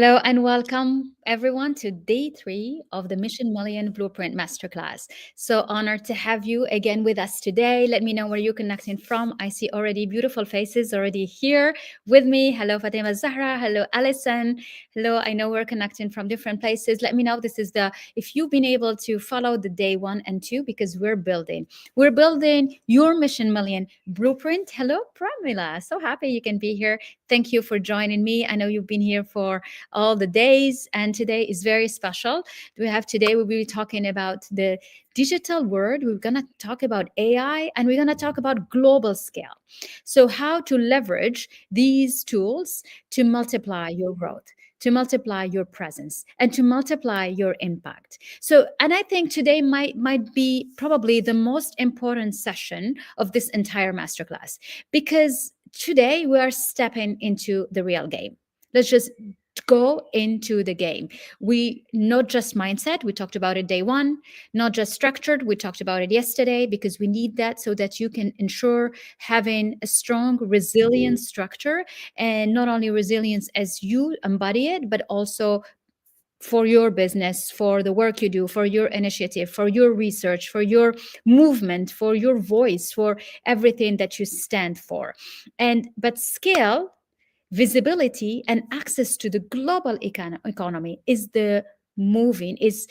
Hello and welcome everyone to day 3 of the Mission Million Blueprint Masterclass. So honored to have you again with us today. Let me know where you're connecting from. I see already beautiful faces already here with me. Hello, Fatima Zahra. Hello, Alison. Hello, I know we're connecting from different places. Let me know if you've been able to follow the day 1 and 2 because we're building your Mission Million Blueprint. Hello, Pramila. So happy you can be here. Thank you for joining me. I know you've been here for all the days, and today is very special. We'll be talking about the digital world. We're going to talk about AI, and we're going to talk about global scale. So how to leverage these tools to multiply your growth, to multiply your presence, and to multiply your impact. And I think today might be probably the most important session of this entire masterclass, because today we are stepping into the real game. Let's just go into the game. We not just mindset, we talked about it day 1, not just structured, we talked about it yesterday, because we need that so that you can ensure having a strong resilient structure, and not only resilience as you embody it, but also for your business, for the work you do, for your initiative, for your research, for your movement, for your voice, for everything that you stand for. But scale, visibility, and access to the global economy is the moving is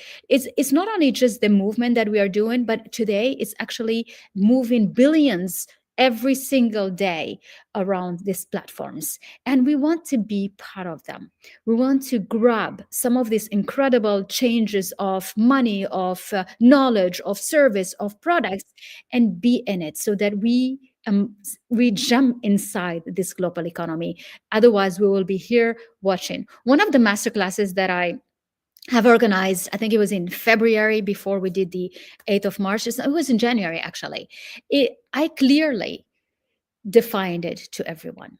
not only just the movement that we are doing, but today it's actually moving billions every single day around these platforms, and we want to be part of them. We want to grab some of these incredible changes of money, of knowledge, of service, of products, and be in it so that we jump inside this global economy. Otherwise, we will be here watching. One of the masterclasses that I have organized, I think it was in February before we did the 8th of March. It was in January, actually. I clearly defined it to everyone.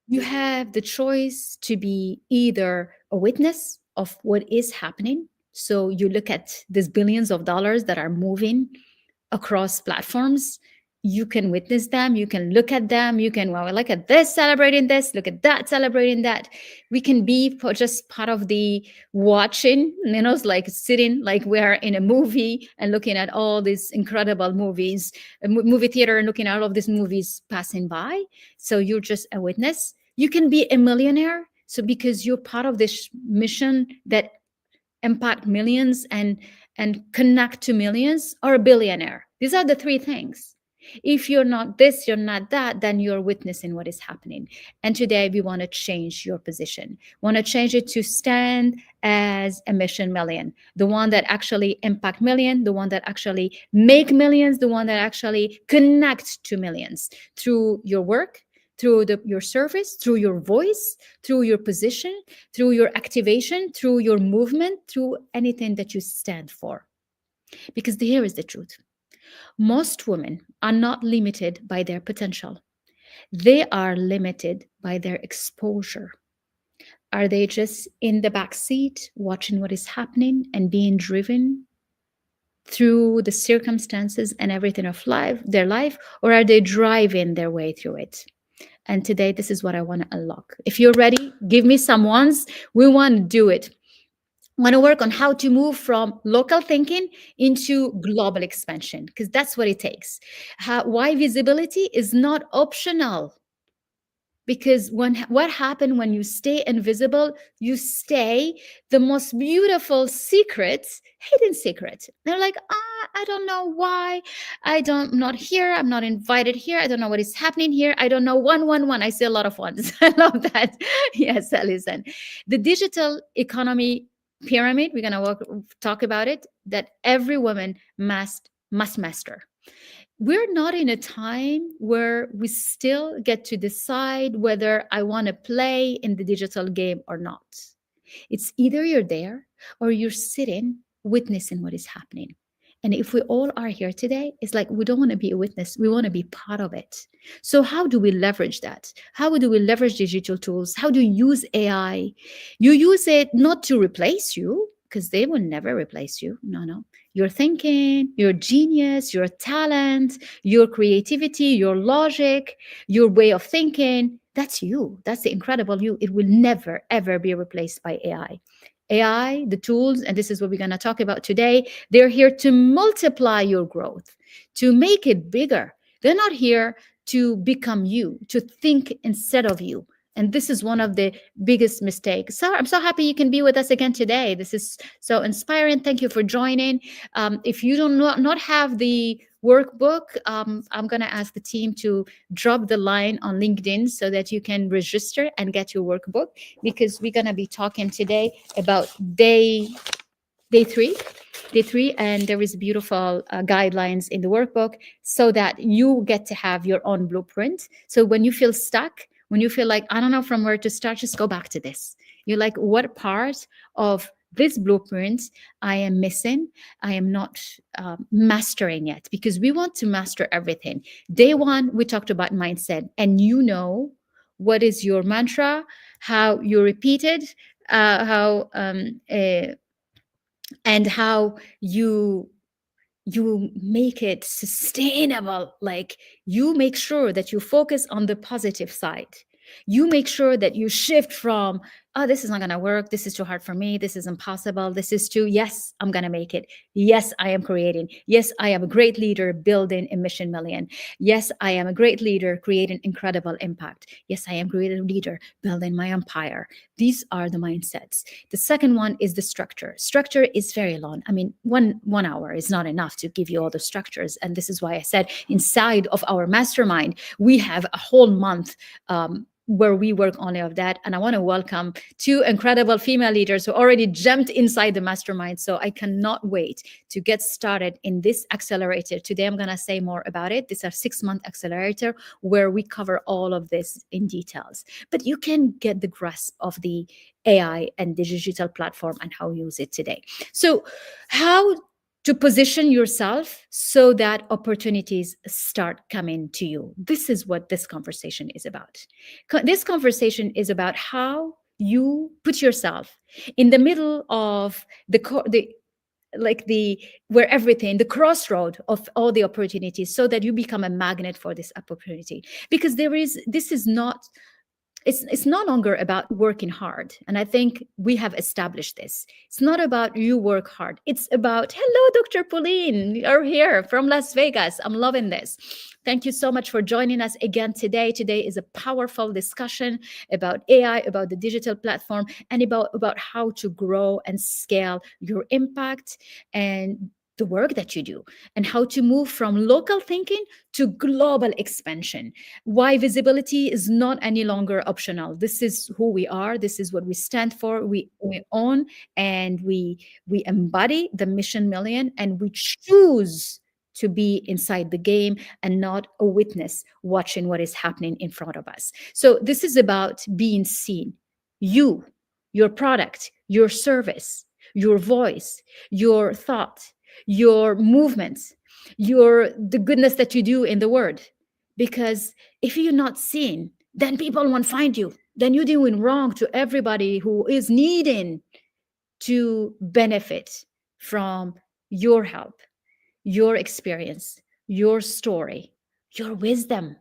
You have the choice to be either a witness of what is happening. So you look at these billions of dollars that are moving across platforms. You can witness them, you can look at them, you can, well, look at this celebrating this, look at that celebrating that. We can be just part of the watching, it's like sitting like we're in a movie and looking at all these incredible movies, a movie theater, and looking at all of these movies passing by. So you're just a witness. You can be a millionaire, so because you're part of this mission that impact millions and connect to millions, or a billionaire. These are the 3 things. If you're not this, you're not that, then you're witnessing what is happening. And today we want to change your position. Want to change it to stand as a mission million, the one that actually impact million, the one that actually make millions, the one that actually connect to millions through your work, through your service, through your voice, through your position, through your activation, through your movement, through anything that you stand for. Because here is the truth. Most women are not limited by their potential. They are limited by their exposure. Are they just in the back seat watching what is happening and being driven through the circumstances and everything of their life, or are they driving their way through it? And today, this is what I want to unlock. If you're ready, give me some ones. We want to do it. I want to work on how to move from local thinking into global expansion, because that's what it takes. Why visibility is not optional. Because what happened when you stay invisible, you stay the most beautiful secrets, hidden secret. They're like, I don't know why. I'm not here. I'm not invited here. I don't know what is happening here. I don't know. 111. I see a lot of ones. I love that. Yes, Alison. The digital economy pyramid, we're going to talk about it, that every woman must master. We're not in a time where we still get to decide whether I want to play in the digital game or not. It's either you're there or you're sitting witnessing what is happening. And if we all are here today, it's like we don't want to be a witness. We want to be part of it. So how do we leverage that? How do we leverage digital tools? How do you use AI? You use it not to replace you, because they will never replace you. No. Your thinking, your genius, your talent, your creativity, your logic, your way of thinking, That's you. That's the incredible you. It will never, ever be replaced by AI. AI, the tools, and this is what we're going to talk about today, they're here to multiply your growth, to make it bigger. They're not here to become you, to think instead of you. And this is one of the biggest mistakes. So I'm so happy you can be with us again today. This is so inspiring. Thank you for joining. If you do not have the workbook, I'm going to ask the team to drop the line on LinkedIn so that you can register and get your workbook, because we're going to be talking today about day three, and there is beautiful guidelines in the workbook so that you get to have your own blueprint. So when you feel stuck, when you feel like, I don't know from where to start, just go back to this. You're like, what part of this blueprint I am missing, I am not mastering yet? Because we want to master everything. Day one, we talked about mindset, and you know what is your mantra, how you repeat it, and how you make it sustainable. Like, you make sure that you focus on the positive side. You make sure that you shift from, oh, this is not going to work, this is too hard for me, this is impossible, this is too, yes, I'm going to make it. Yes, I am creating. Yes, I am a great leader building a mission million. Yes, I am a great leader creating incredible impact. Yes, I am a great leader building my empire. These are the mindsets. The second one is the structure. Structure is very long. I mean, one hour is not enough to give you all the structures. And this is why I said inside of our mastermind, we have a whole month where we work only of that. And I want to welcome two incredible female leaders who already jumped inside the mastermind. So I cannot wait to get started in this accelerator. Today, I'm going to say more about it. This is our 6-month accelerator where we cover all of this in details. But you can get the grasp of the AI and the digital platform and how to use it today. So how to position yourself so that opportunities start coming to you. This is what this conversation is about. This conversation is about how you put yourself in the middle of the where everything, the crossroad of all the opportunities, so that you become a magnet for this opportunity. Because this is not, it's no longer about working hard. And I think we have established this. It's not about you work hard. It's about, hello, Dr. Pauline, you're here from Las Vegas. I'm loving this. Thank you so much for joining us again today. Today is a powerful discussion about AI, about the digital platform, and about how to grow and scale your impact and the work that you do, and how to move from local thinking to global expansion. Why visibility is not any longer optional. This is who we are. This is what we stand for. We own and we embody the mission million, and we choose to be inside the game and not a witness watching what is happening in front of us. So this is about being seen. You, your product, your service, your voice, your thought, your movements, the goodness that you do in the world. Because if you're not seen, then people won't find you. Then you're doing wrong to everybody who is needing to benefit from your help, your experience, your story, your wisdom,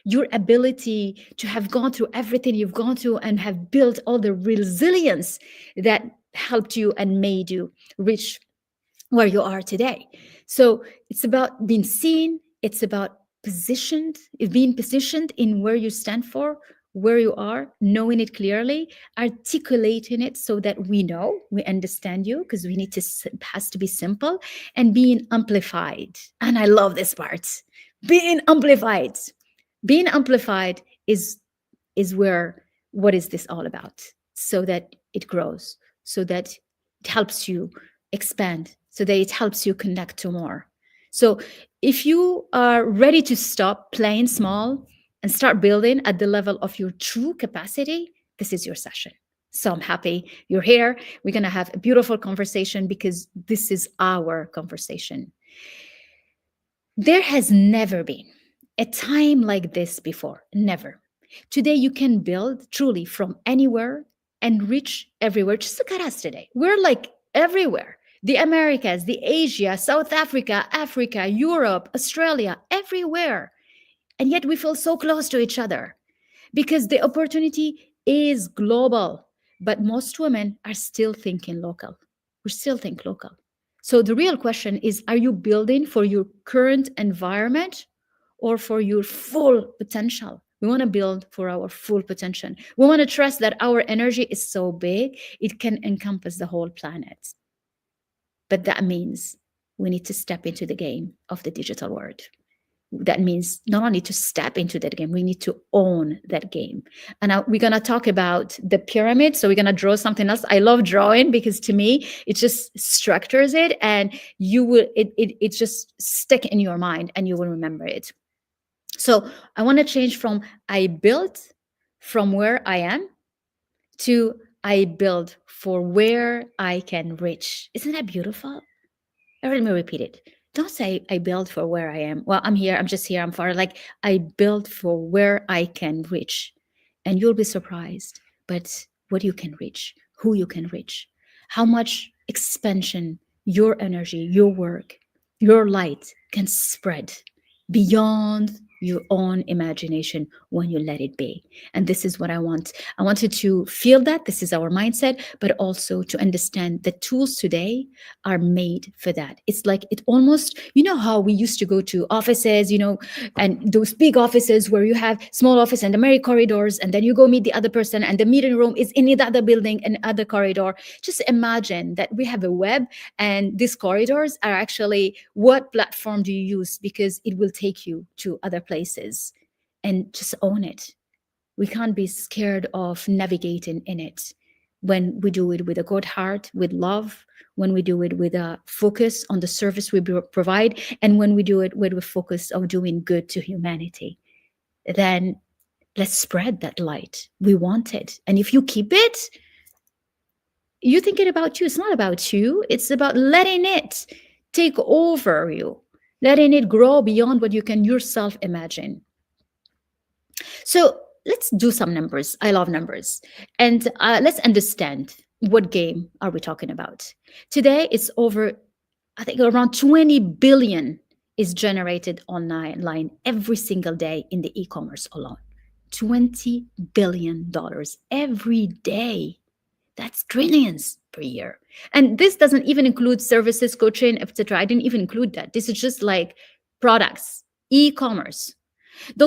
your ability to have gone through everything you've gone through and have built all the resilience that helped you and made you reach where you are today. So it's about being seen. It's about being positioned in where you stand for, where you are, knowing it clearly, articulating it so that we know, we understand you, because it has to be simple, and being amplified. And I love this part, being amplified. Being amplified is what is this all about? So that it grows, so that it helps you expand, so that it helps you connect to more. So if you are ready to stop playing small and start building at the level of your true capacity, this is your session. So I'm happy you're here. We're going to have a beautiful conversation because this is our conversation. There has never been a time like this before. Never. Today, you can build truly from anywhere and reach everywhere. Just look at us today. We're like everywhere. The Americas, the Asia, South Africa, Europe, Australia, everywhere. And yet we feel so close to each other because the opportunity is global, but most women are still thinking local. We still think local. So the real question is, are you building for your current environment or for your full potential? We want to build for our full potential. We want to trust that our energy is so big, it can encompass the whole planet. But that means we need to step into the game of the digital world. That means not only to step into that game, we need to own that game. And now we're going to talk about the pyramid. So we're going to draw something else. I love drawing because to me, it just structures it, and you will, it just stick in your mind and you will remember it. So I want to change from I built from where I am to I build for where I can reach. Isn't that beautiful? Let me repeat it. Don't say I build for where I am. Well, I'm here, I'm just here, I'm far. Like, I build for where I can reach. And you'll be surprised. But what you can reach, who you can reach, how much expansion your energy, your work, your light can spread beyond your own imagination when you let it be. And this is what I want. I wanted to feel that this is our mindset, but also to understand that tools today are made for that. It's like it almost, you know how we used to go to offices, and those big offices where you have small office and the many corridors, and then you go meet the other person and the meeting room is in the other building and other corridor. Just imagine that we have a web, and these corridors are actually what platform do you use, because it will take you to other places. And just own it. We can't be scared of navigating in it when we do it with a good heart, with love, when we do it with a focus on the service we provide, and when we do it with a focus of doing good to humanity. Then let's spread that light. We want it. And if you keep it, you think it about you. It's not about you. It's about letting it take over you, letting it grow beyond what you can yourself imagine. So let's do some numbers. I love numbers. And let's understand, what game are we talking about? Today, it's over, I think around 20 billion is generated online every single day in the e-commerce alone. $20 billion every day. That's trillions per year. And this doesn't even include services, coaching, etc. I didn't even include that. This is just like products, e-commerce.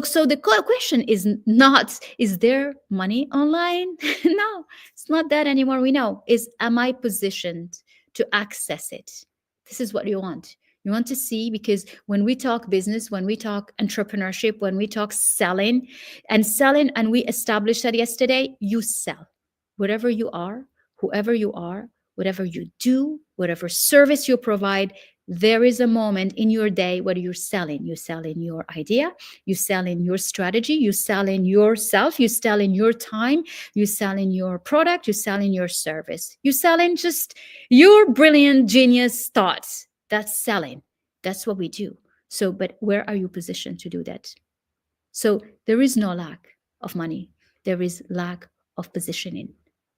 So the question is not, is there money online? No, it's not that anymore. We know is, am I positioned to access it? This is what you want. You want to see, because when we talk business, when we talk entrepreneurship, when we talk selling, and we established that yesterday, you sell. Whatever you are, whoever you are, whatever you do, whatever service you provide, there is a moment in your day where you're selling. You sell in your idea, you sell in your strategy, you sell in yourself, you sell in your time, you sell in your product, you sell in your service, you sell in just your brilliant genius thoughts. That's selling. That's what we do. So, but where are you positioned to do that? So there is no lack of money. There is lack of positioning.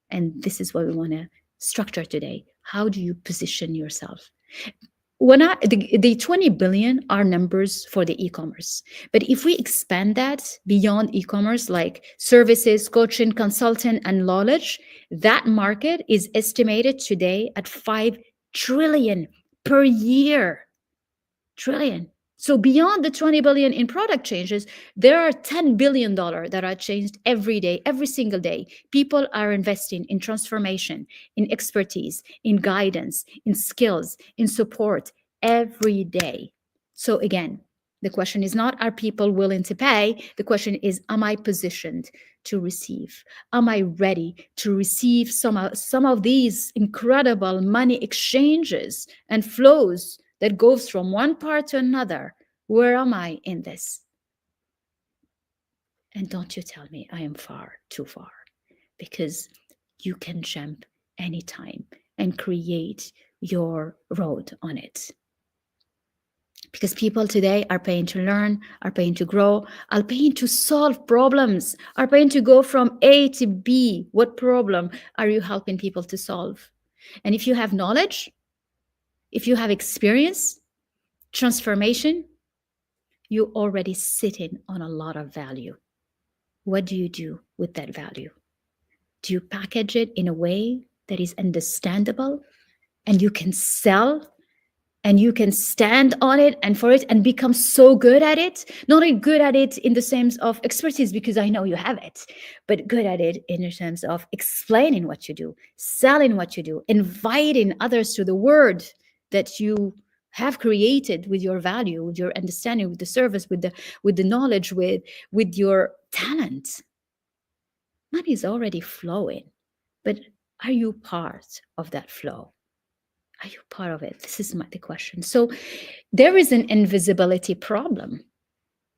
And this is what we want to structure today. How do you position yourself? The 20 billion are numbers for the e-commerce. But if we expand that beyond e-commerce, like services, coaching, consulting, and knowledge, that market is estimated today at 5 trillion per year. Trillion. So beyond the 20 billion in product changes, there are $10 billion that are changed every day, every single day. People are investing in transformation, in expertise, in guidance, in skills, in support every day. So again, the question is not, are people willing to pay? The question is, am I positioned to receive? Am I ready to receive some of these incredible money exchanges and flows that goes from one part to another? Where am I in this? And don't you tell me I am far too far, because you can jump anytime and create your road on it. Because people today are paying to learn, are paying to grow, are paying to solve problems, are paying to go from A to B. What problem are you helping people to solve? And if you have knowledge, if you have experience, transformation, you're already sitting on a lot of value. what do you do with that value? Do you package it in a way that is understandable and you can sell and you can stand on it and for it and become so good at it? Not only good at it in the sense of expertise, because I know you have it, but good at it in the sense of explaining what you do, selling what you do, inviting others to the word that you have created with your value, with your understanding, with the service, with the knowledge, with your talent. Money is already flowing, but are you part of that flow? Are you part of it? This is the question. So there is an invisibility problem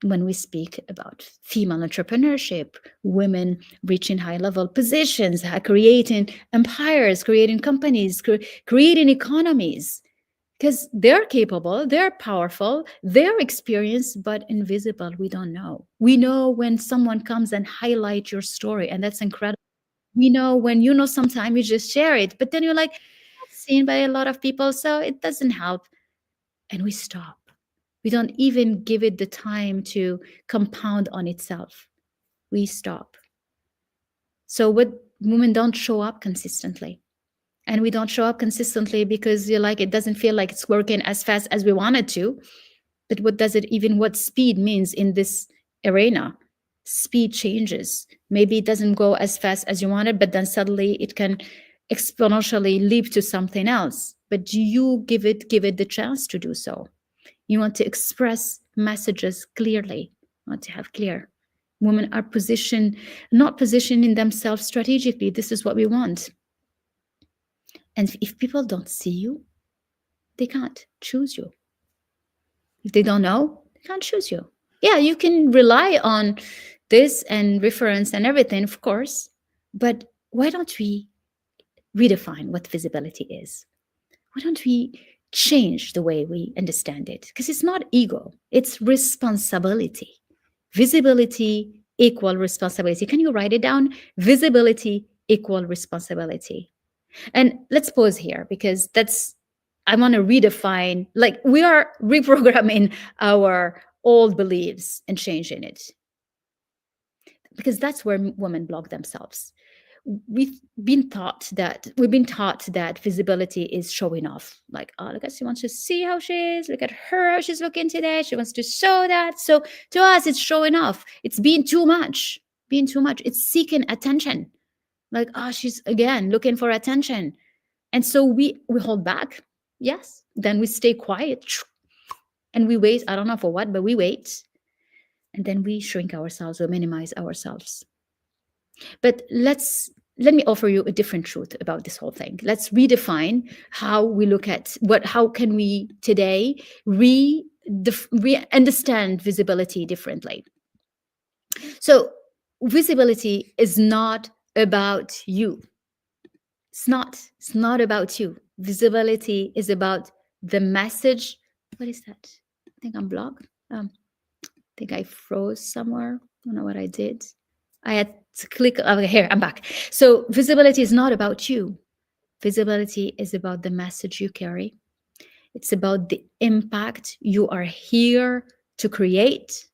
when we speak about female entrepreneurship, women reaching high-level positions, creating empires, creating companies, creating economies, because they're capable, they're powerful, they're experienced, but invisible. We don't know. We know when someone comes and highlight your story, and that's incredible. We know when sometimes you just share it, but then you're like, that's seen by a lot of people, so it doesn't help. And we stop. We don't even give it the time to compound on itself. We stop. So what women don't show up consistently. And we don't show up consistently because you're like, it doesn't feel like it's working as fast as we want it to. But what speed means in this arena? Speed changes. Maybe it doesn't go as fast as you wanted, but then suddenly it can exponentially leap to something else. But do you give it the chance to do so? You want to express messages clearly. You want to have clear. Women are not positioning themselves strategically. This is what we want. And if people don't see you, they can't choose you. If they don't know, they can't choose you. Yeah, you can rely on this and reference and everything, of course, but why don't we redefine what visibility is? Why don't we change the way we understand it? Because it's not ego, it's responsibility. Visibility equal responsibility. Can you write it down? Visibility equal responsibility. And let's pause here because I want to redefine, like we are reprogramming our old beliefs and changing it. Because that's where women block themselves. We've been taught that visibility is showing off. Like, oh, look at, she wants to see how she is. Look at her, how she's looking today. She wants to show that. So to us, it's showing off. It's being too much. It's seeking attention. Like, oh, she's again looking for attention. And so we hold back. Yes. Then we stay quiet and we wait. I don't know for what, but we wait. And then we shrink ourselves or minimize ourselves. But let me offer you a different truth about this whole thing. Let's redefine how we look at how can we today understand visibility differently. So visibility is not about you. It's not about you. Visibility is about the message. What is that? I think I'm blocked. I think I froze somewhere. I don't know what I did. I had to click over here. I'm back. So visibility is not about you. Visibility is about the message you carry. It's about the impact you are here to create.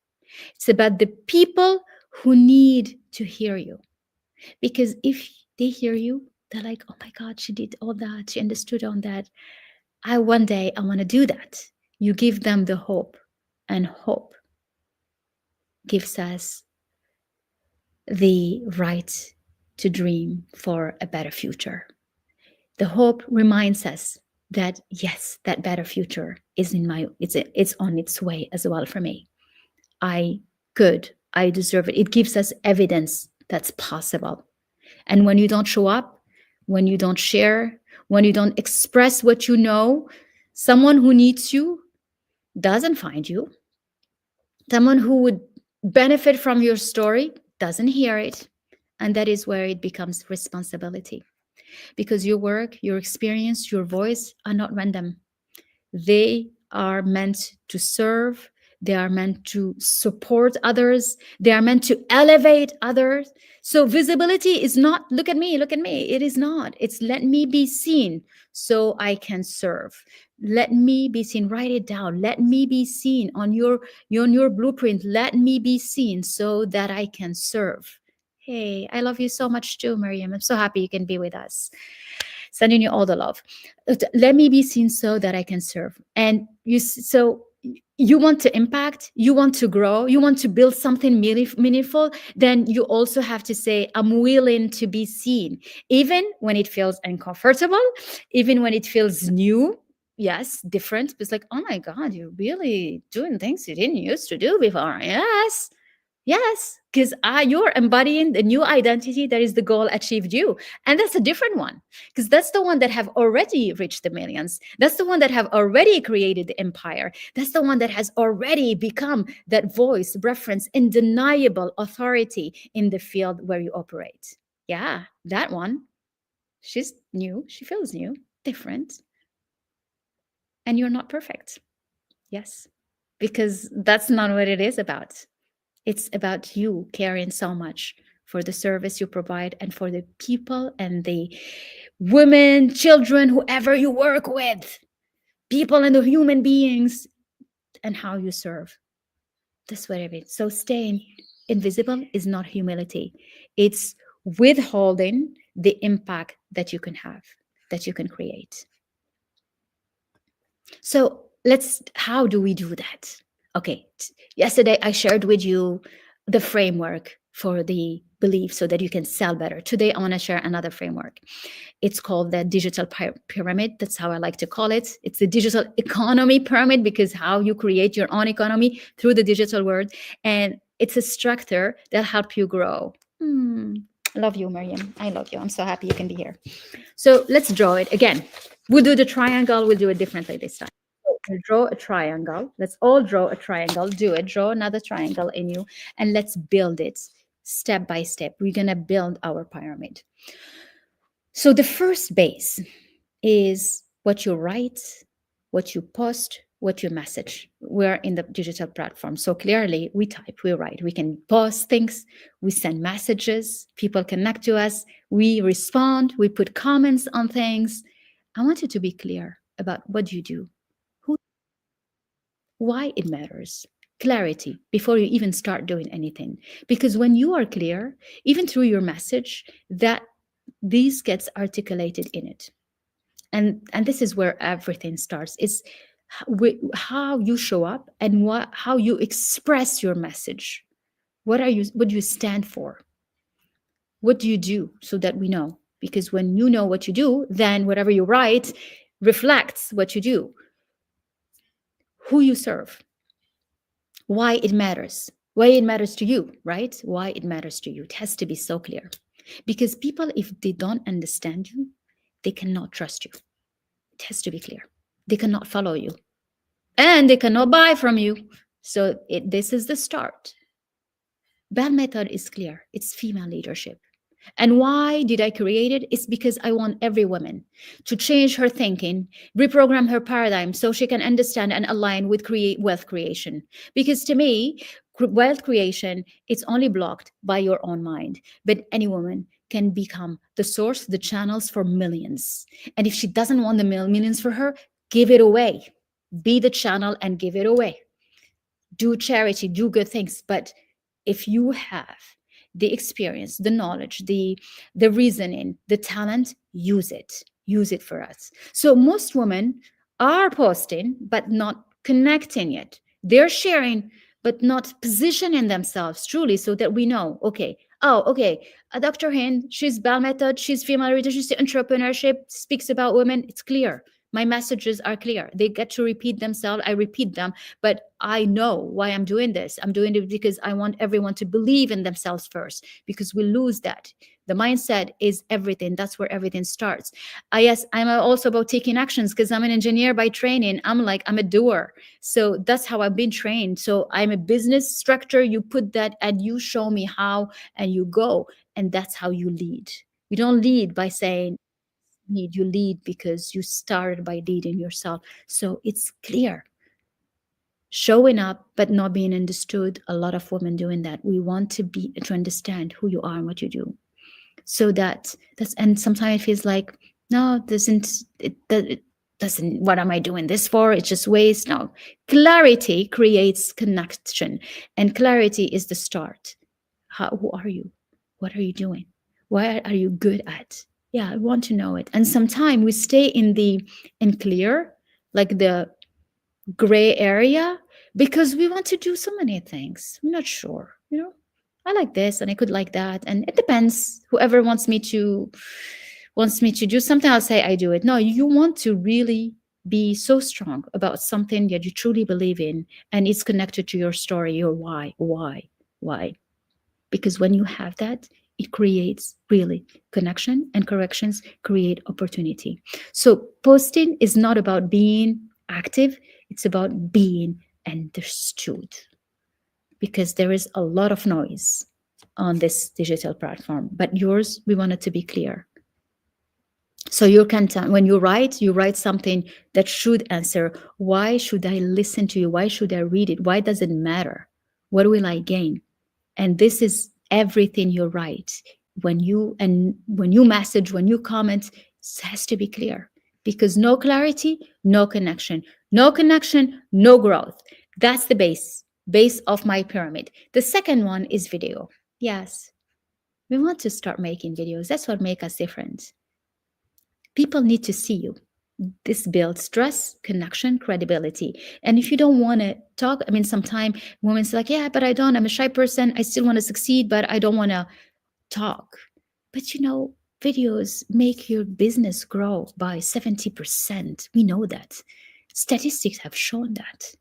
It's about the people who need to hear you. Because if they hear you, they're like, oh my God, she did all that. She understood all that. One day I want to do that. You give them the hope, and hope gives us the right to dream for a better future. The hope reminds us that yes, that better future is it's on its way as well for me. I deserve it. It gives us evidence that's possible. And when you don't show up, when you don't share, when you don't express what you know, someone who needs you doesn't find you. Someone who would benefit from your story doesn't hear it. And that is where it becomes responsibility. Because your work, your experience, your voice are not random. They are meant to serve. They are meant to support others. They are meant to elevate others. So visibility is not look at me, look at me. It is not. It's let me be seen so I can serve. Let me be seen. Write it down. Let me be seen on your blueprint. Let me be seen so that I can serve. Hey, I love you so much too, Miriam. I'm so happy you can be with us. Sending you all the love. Let me be seen so that I can serve. And so you want to impact, you want to grow, you want to build something meaningful, then you also have to say, I'm willing to be seen, even when it feels uncomfortable, even when it feels new. Yes, different. It's like, oh my God, you're really doing things you didn't used to do before. Yes. Yes, because you're embodying the new identity that is the goal achieved you. And that's a different one, because that's the one that have already reached the millions. That's the one that have already created the empire. That's the one that has already become that voice, reference, undeniable authority in the field where you operate. Yeah, that one. She's new. She feels new, different. And you're not perfect. Yes, because that's not what it is about. It's about you caring so much for the service you provide and for the people and the women, children, whoever you work with, people and the human beings, and how you serve. That's what it is. So staying invisible is not humility. It's withholding the impact that you can have, that you can create. So how do we do that? Okay, yesterday I shared with you the framework for the belief so that you can sell better. Today I want to share another framework. It's called the digital pyramid. That's how I like to call it. It's the digital economy pyramid, because how you create your own economy through the digital world. And it's a structure that help you grow. I love you, Miriam. I love you. I'm so happy you can be here. So let's draw it again. We'll do the triangle. We'll do it differently this time. So we'll draw a triangle. Let's all draw a triangle. Do it. Draw another triangle in you, and let's build it step by step. We're going to build our pyramid. So the first base is what you write, what you post, what you message. We're in the digital platform. So clearly we type, we write, we can post things, we send messages, people connect to us, we respond, we put comments on things. I want you to be clear about what you do, why it matters. Clarity before you even start doing anything. Because when you are clear, even through your message, that these gets articulated in it. And this is where everything starts. It's how you show up and how you express your message. What do you stand for? What do you do, so that we know? Because when you know what you do, then whatever you write reflects what you do, who you serve, why it matters to you, right? Why it matters to you. It has to be so clear, because people, if they don't understand you, they cannot trust you. It has to be clear. They cannot follow you, and they cannot buy from you. So this is the start. Bell method is clear. It's female leadership. And why did I create it? It's because I want every woman to change her thinking, reprogram her paradigm so she can understand and align with wealth creation. Because to me, wealth creation, it's only blocked by your own mind. But any woman can become the source, the channels for millions. And if she doesn't want the millions for her, give it away. Be the channel and give it away. Do charity, do good things. But if you have the experience, the knowledge, the reasoning, the talent, use it for us. So most women are posting but not connecting yet. They're sharing but not positioning themselves truly, so that we know, okay, Dr. Hind, she's Bell Method, she's female leadership, she's entrepreneurship, speaks about women. It's clear. My messages are clear. They get to repeat themselves. I repeat them, but I know why I'm doing this. I'm doing it because I want everyone to believe in themselves first, because we lose that. The mindset is everything. That's where everything starts. Yes, I'm also about taking actions, because I'm an engineer by training. I'm a doer. So that's how I've been trained. So I'm a business structure. You put that and you show me how, and you go. And that's how you lead. You don't lead by saying, you lead because you started by leading yourself. So it's clear. showing up but not being understood. A lot of women doing that. We want to understand who you are and what you do. So and sometimes it feels like, no, it doesn't, what am I doing this for? It's just waste. No, clarity creates connection, and clarity is the start. Who are you? What are you doing? What are you good at? Yeah, I want to know it. And sometimes we stay in clear, like the gray area, because we want to do so many things. We're not sure, I like this and I could like that, and it depends. Whoever wants me to do something, I'll say I do it. No, you want to really be so strong about something that you truly believe in, and it's connected to your story, your why. Because when you have that, it creates really connection, and corrections create opportunity. So posting is not about being active, it's about being understood, because there is a lot of noise on this digital platform, but yours, we want it to be clear. So you can when you write something that should answer, why should I listen to you? Why should I read it? Why does it matter? What will I gain? And this is everything you write. When you message, when you comment, it has to be clear, because no clarity, no connection, no growth. That's the base of my pyramid. The second one is video. Yes, we want to start making videos. That's what makes us different. People need to see you. This builds trust, connection, credibility. And if you don't want to talk, I mean, sometimes women's like, yeah, but I'm a shy person. I still want to succeed, but I don't want to talk. But videos make your business grow by 70%. We know that. Statistics have shown that.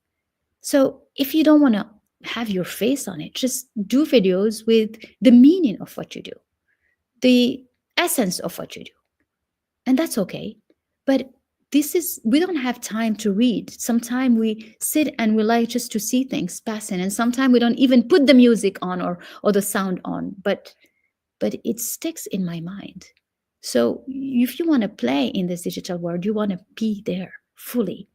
So if you don't want to have your face on it, just do videos with the meaning of what you do, the essence of what you do. And that's okay. But we don't have time to read. Sometimes we sit and we like just to see things passing. And sometimes we don't even put the music on or the sound on, but it sticks in my mind. So if you want to play in this digital world, you want to be there fully.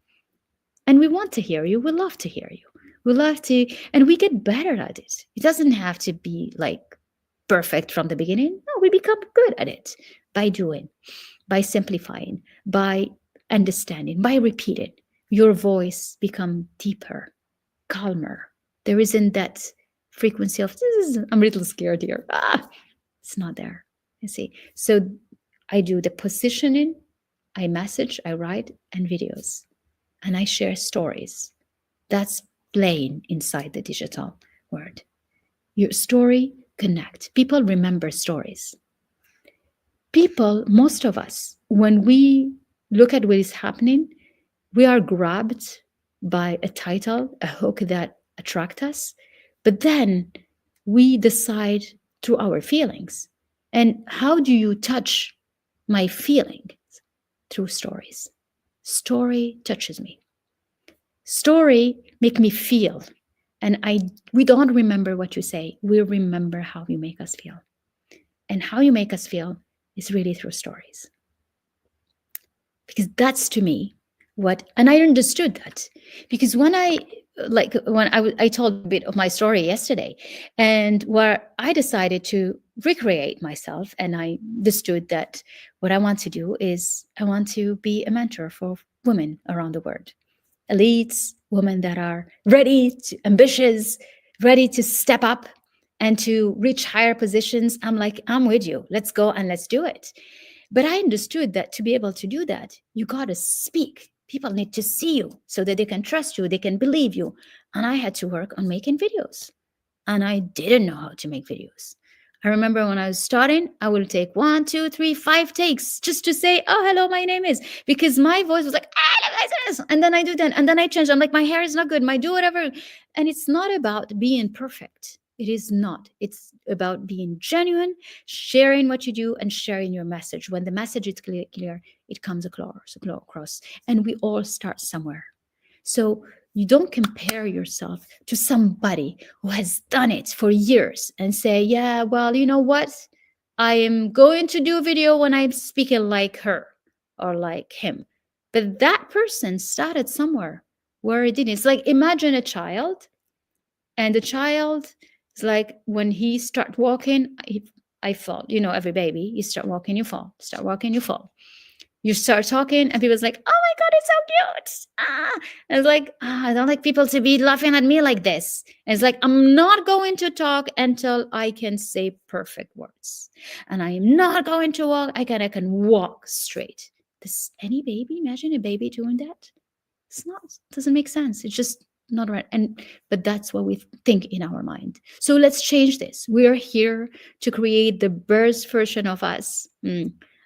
And we want to hear you. We love to hear you. We love to, and we get better at it. It doesn't have to be like perfect from the beginning. No, we become good at it by doing, by simplifying, by understanding, by repeating. Your voice become deeper, calmer. There isn't that frequency of, I'm a little scared here. It's not there, you see. So I do the positioning, I message, I write, and videos. And I share stories. That's playing inside the digital world. Your story connect. People remember stories. People, most of us, when we look at what is happening, we are grabbed by a title, a hook that attracts us, but then we decide through our feelings. And how do you touch my feelings? Through stories. Story touches me. Story make me feel. And we don't remember what you say. We remember how you make us feel. And how you make us feel is really through stories. Because that's, to me, and I understood that. Because when I told a bit of my story yesterday, and where I decided to recreate myself, and I understood that what I want to do is I want to be a mentor for women around the world. Elites, women that are ambitious, ready to step up and to reach higher positions. I'm like, I'm with you. Let's go and let's do it. But I understood that to be able to do that, you got to speak. People need to see you so that they can trust you, they can believe you. And I had to work on making videos. And I didn't know how to make videos. I remember when I was starting, I would take 1, 2, 3, 5 takes just to say, oh, hello, my name is, because my voice was like, and then I do that, and then I change. I'm like, my hair is not good, do whatever. And it's not about being perfect. It is not. It's about being genuine, sharing what you do, and sharing your message. When the message is clear, it comes across. And we all start somewhere. So you don't compare yourself to somebody who has done it for years and say, yeah, well, you know what? I am going to do a video when I'm speaking like her or like him. But that person started somewhere. where it didn't. It's like, imagine a child, and the child is like, when he start walking, I fall. You know, every baby, you start walking, you fall. Start walking, you fall. You start talking, and people's like, "Oh my god, it's so cute!" And it's like, I don't like people to be laughing at me like this. And it's like, I'm not going to talk until I can say perfect words, and I am not going to walk. I can walk straight. Does any baby imagine a baby doing that? It's not, doesn't make sense. It's just not right. And but that's what we think in our mind. So let's change this. We are here to create the best version of us.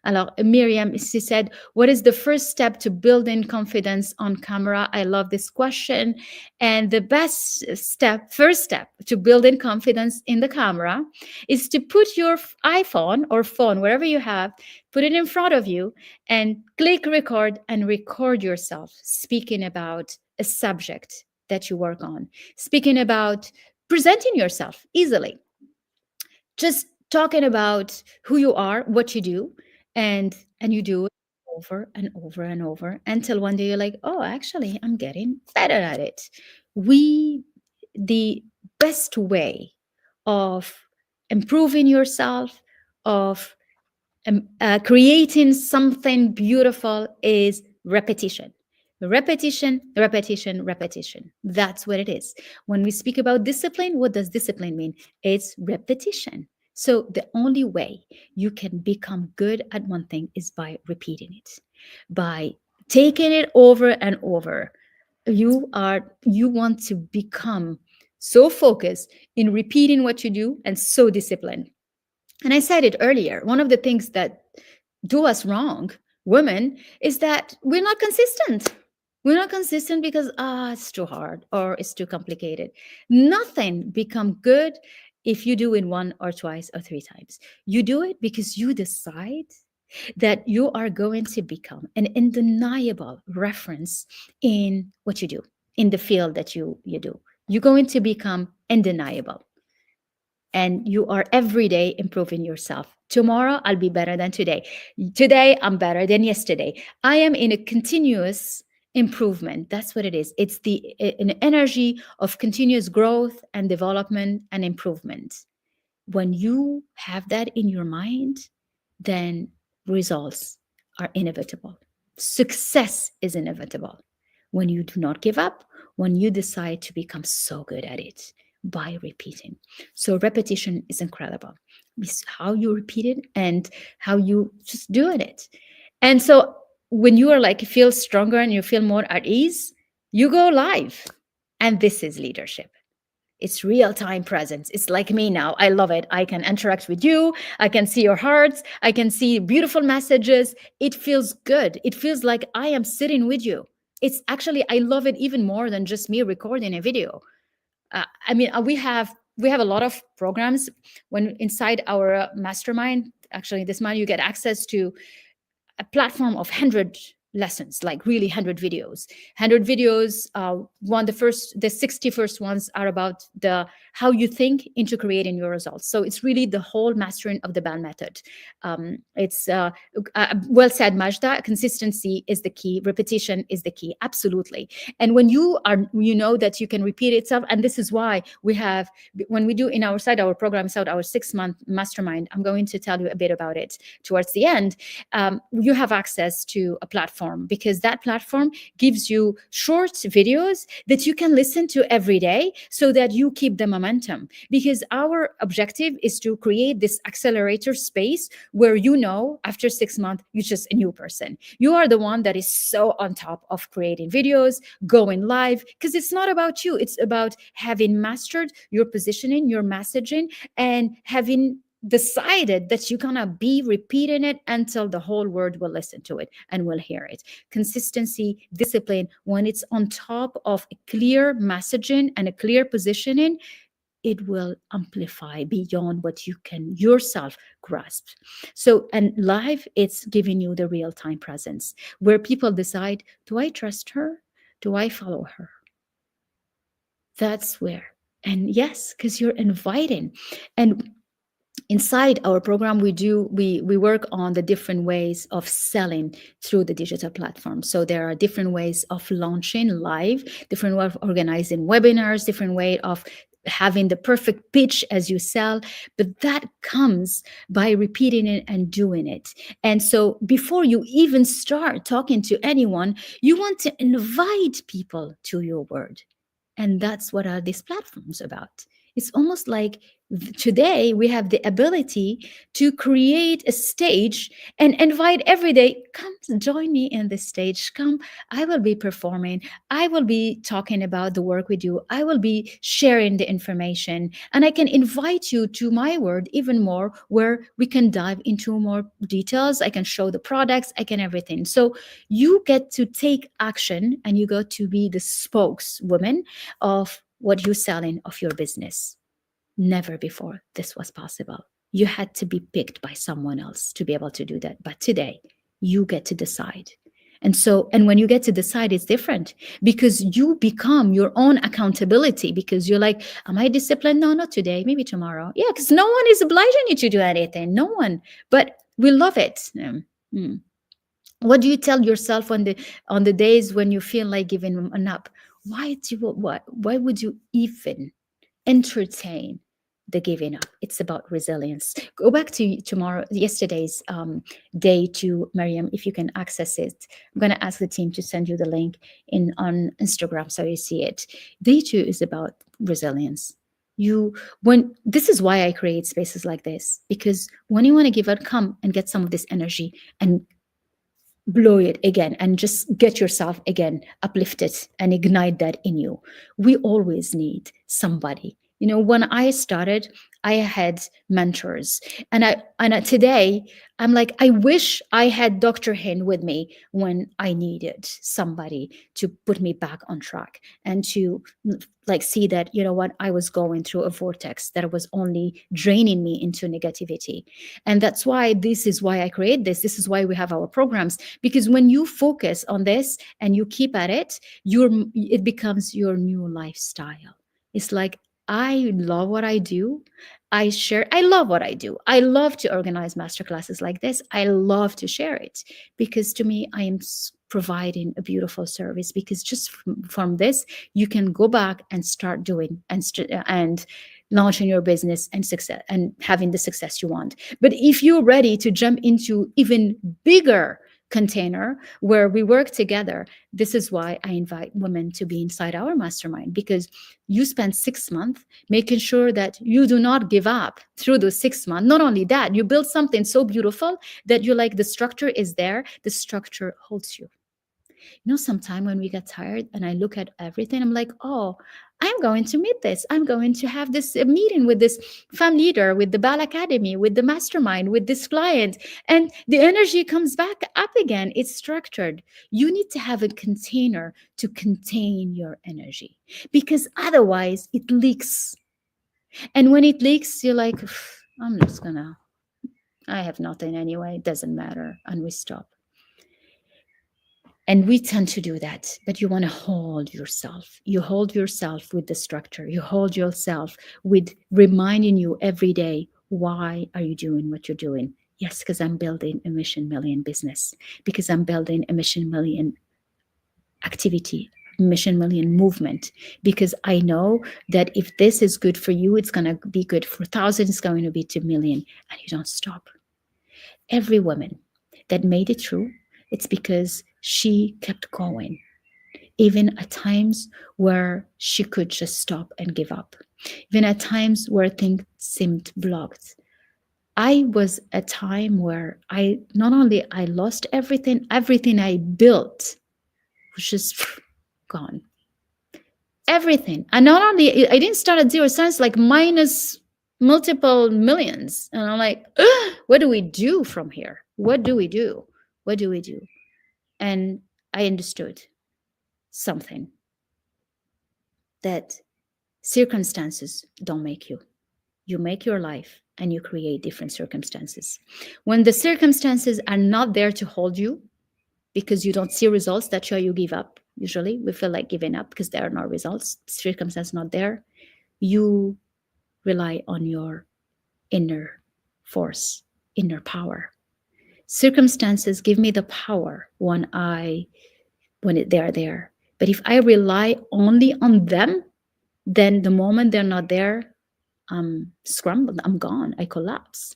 Alors, Miriam, she said, what is the first step to building confidence on camera? I love this question. And the best step, first step to building confidence in the camera is to put your iPhone or phone, wherever you have, put it in front of you and click record and record yourself speaking about a subject that you work on, speaking about presenting yourself easily, just talking about who you are, what you do, and you do it over and over and over until one day you're like, oh, actually, I'm getting better at it. We The best way of improving yourself, of creating something beautiful is repetition. Repetition, repetition, repetition. That's what it is. When we speak about discipline, what does discipline mean? It's repetition. So the only way you can become good at one thing is by repeating it, by taking it over and over. You want to become so focused in repeating what you do and so disciplined. And I said it earlier, one of the things that do us wrong, women, is that we're not consistent. We're not consistent because it's too hard or it's too complicated. Nothing become good if you do it one or twice or three times. You do it because you decide that you are going to become an undeniable reference in what you do, in the field that you do. You're going to become undeniable, and you are every day improving yourself. Tomorrow, I'll be better than today. Today, I'm better than yesterday. I am in a continuous improvement. That's what it is. It's an energy of continuous growth and development and improvement. When you have that in your mind, then results are inevitable. Success is inevitable. When you do not give up, when you decide to become so good at it by repeating. So repetition is incredible. It's how you repeat it and how you just doing it. And so when you are like, feel stronger and you feel more at ease, you go live. And this is leadership. It's real-time presence. It's like me now. I love it. I can interact with you. I can see your hearts. I can see beautiful messages. It feels good. It feels like I am sitting with you. It's actually, I love it even more than just me recording a video. We have a lot of programs when inside our mastermind. Actually, this month you get access to a platform of 100 lessons, like really 100 videos. 100 videos. The 61st ones are about the how you think into creating your results. So it's really the whole mastering of the BAL method. It's well said, Majda. Consistency is the key. Repetition is the key. Absolutely. And when you know that you can repeat itself, and this is why we have, when we do in our side, our program out, our 6-month mastermind, I'm going to tell you a bit about it towards the end. You have access to a platform, because that platform gives you short videos that you can listen to every day so that you keep the momentum. Because our objective is to create this accelerator space where, after 6 months, you're just a new person. You are the one that is so on top of creating videos, going live, because it's not about you. It's about having mastered your positioning, your messaging, and having decided that you're gonna be repeating it until the whole world will listen to it and will hear it. Consistency, discipline, when it's on top of a clear messaging and a clear positioning, it will amplify beyond what you can yourself grasp. So, and live, it's giving you the real-time presence where people decide, do I trust her? Do I follow her? That's where. And yes, because you're inviting. And inside our program, we work on the different ways of selling through the digital platform. So there are different ways of launching live, different way of organizing webinars, different way of having the perfect pitch as you sell, but that comes by repeating it and doing it. And so before you even start talking to anyone, you want to invite people to your word. And that's what are these platforms about. It's almost like today we have the ability to create a stage and invite every day, come join me in this stage, come, I will be performing, I will be talking about the work we do, I will be sharing the information, and I can invite you to my word even more, where we can dive into more details, I can show the products, I can everything. So you get to take action and you got to be the spokeswoman of what you're selling of your business. Never before this was possible. You had to be picked by someone else to be able to do that. But today, you get to decide. And when you get to decide, it's different because you become your own accountability, because you're like, am I disciplined? No, not today, maybe tomorrow. Yeah, because no one is obliging you to do anything. No one. But we love it. What do you tell yourself on the days when you feel like giving up? Why would you even entertain the giving up? It's about resilience. Go back to yesterday's day to Miriam, if you can access it. I'm going to ask the team to send you the link on Instagram so you see it. Day 2 is about resilience. This is why I create spaces like this, because when you want to give up, come and get some of this energy and blow it again and just get yourself again uplifted and ignite that in you. We always need somebody. When I started, I had mentors, and today I'm like, I wish I had Dr. Hin with me when I needed somebody to put me back on track and to see that, what, I was going through a vortex that was only draining me into negativity. And that's why I create this. This is why we have our programs, because when you focus on this and you keep at it, it becomes your new lifestyle. It's like, I love what I do. I love what I do. I love to organize masterclasses like this. I love to share it, because to me, I am providing a beautiful service, because just from this, you can go back and start doing and launching your business and success and having the success you want. But if you're ready to jump into even bigger container where we work together, this is why I invite women to be inside our mastermind, because you spend 6 months making sure that you do not give up through those 6 months. Not only that, you build something so beautiful that you're like, the structure is there, the structure holds you. Sometime when we get tired and I look at everything, I'm like, oh, I'm going to meet this. I'm going to have this meeting with this femme leader, with the Bal Academy, with the mastermind, with this client. And the energy comes back up again. It's structured. You need to have a container to contain your energy, because otherwise it leaks. And when it leaks, you're like, I have nothing anyway. It doesn't matter. And we stop. And we tend to do that, but you want to hold yourself. You hold yourself with the structure. You hold yourself with reminding you every day, why are you doing what you're doing? Yes, because I'm building a Mission Million business, because I'm building a Mission Million activity, Mission Million movement, because I know that if this is good for you, it's going to be good for thousands, it's going to be to million, and you don't stop. Every woman that made it through, it's because she kept going, even at times where she could just stop and give up, even at times where things seemed blocked. I was a time where I lost everything I built was just gone. Everything. And not only, I didn't start at 0 cents, like minus multiple millions. And I'm like, what do we do from here? What do we do? What do we do? And I understood something, that circumstances don't make you. You make your life and you create different circumstances. When the circumstances are not there to hold you because you don't see results, that's why you give up. Usually we feel like giving up because there are no results, circumstances not there. You rely on your inner force, inner power. Circumstances give me the power when they are there. But if I rely only on them, then the moment they're not there, I'm scrambled, I'm gone, I collapse.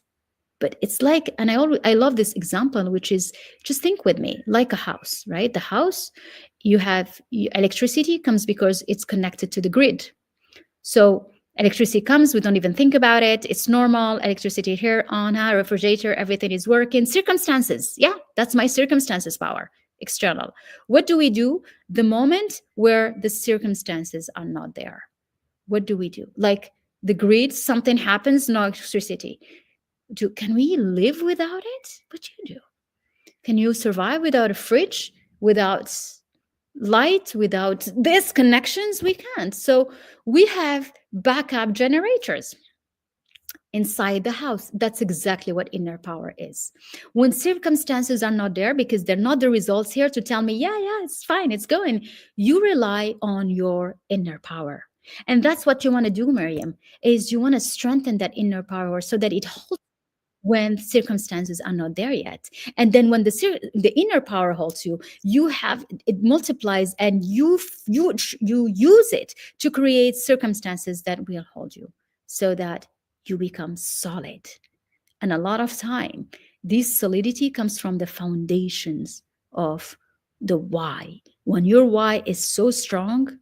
But it's like, and I love this example, which is, just think with me, like a house, right? The house, electricity comes because it's connected to the grid. So electricity comes, we don't even think about it. It's normal. Electricity here, on our refrigerator, everything is working. Circumstances, yeah, that's my circumstances power, external. What do we do the moment where the circumstances are not there? What do we do? Like the grid, something happens, no electricity. Can we live without it? What do you do? Can you survive without a fridge, without light, without these connections? We can't. So we have backup generators inside the house. That's exactly what inner power is. When circumstances are not there, because they're not the results here to tell me, yeah, it's fine, it's going, you rely on your inner power. And that's what you want to do, Miriam, is you want to strengthen that inner power so that it holds when circumstances are not there yet. And then when the inner power holds you, it multiplies, and you use it to create circumstances that will hold you so that you become solid. And a lot of time, this solidity comes from the foundations of the why. When your why is so strong,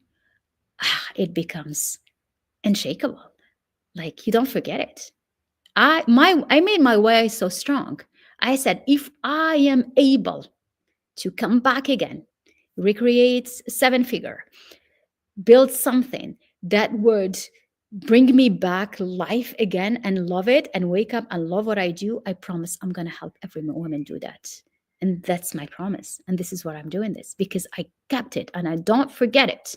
it becomes unshakable. Like, you don't forget it. I made my why so strong. I said, if I am able to come back again, recreate 7-figure, build something that would bring me back life again and love it and wake up and love what I do, I promise I'm going to help every woman do that. And that's my promise. And this is what I'm doing this because I kept it and I don't forget it.